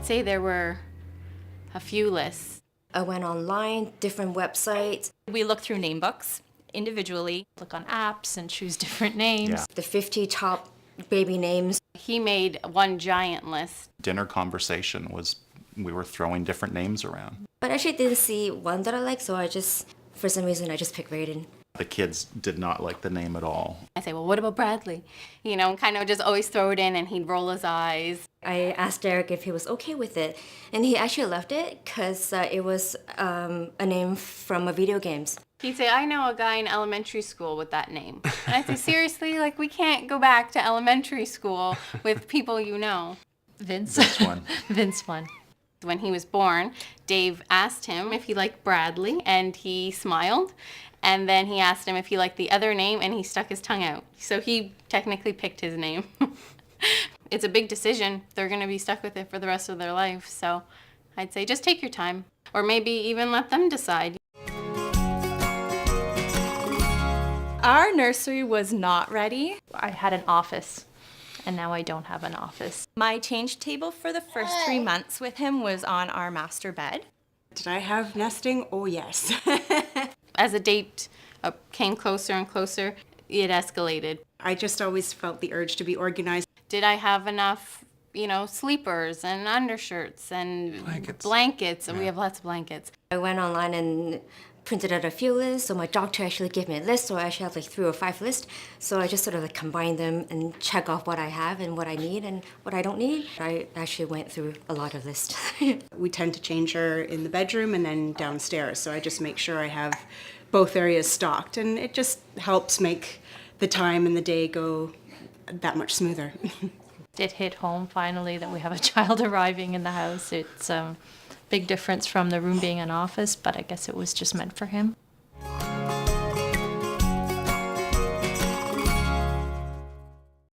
I'd say there were a few lists. I went online, different websites. We look through name books individually, look on apps and choose different names. Yeah. The 50 top baby names. He made one giant list. Dinner conversation was, we were throwing different names around. But I actually didn't see one that I liked, so for some reason, I just picked Raiden. The kids did not like the name at all. I say, well, what about Bradley? You know, kind of just always throw it in and he'd roll his eyes. I asked Derek if he was okay with it, and he actually loved it because it was a name from a video games. He'd say, I know a guy in elementary school with that name. And I'd say, seriously, like, we can't go back to elementary school with people you know. Vince. This one. Vince won. When he was born, Dave asked him if he liked Bradley, and he smiled. And then he asked him if he liked the other name, and he stuck his tongue out. So he technically picked his name. It's a big decision. They're going to be stuck with it for the rest of their life. So I'd say just take your time, or maybe even let them decide. Our nursery was not ready. I had an office, and now I don't have an office. My change table for the first 3 months with him was on our master bed. Did I have nesting? Oh, yes. As the date came closer and closer, it escalated. I just always felt the urge to be organized. Did I have enough, sleepers and undershirts and blankets? And we have lots of blankets. I went online and printed out a few lists, so my doctor actually gave me a list, so I actually have like 3 or 5 lists. So I just sort of like combine them and check off what I have and what I need and what I don't need. I actually went through a lot of lists. We tend to change her in the bedroom and then downstairs, so I just make sure I have both areas stocked, and it just helps make the time and the day go that much smoother. It hit home finally that we have a child arriving in the house. It's a big difference from the room being an office, but I guess it was just meant for him.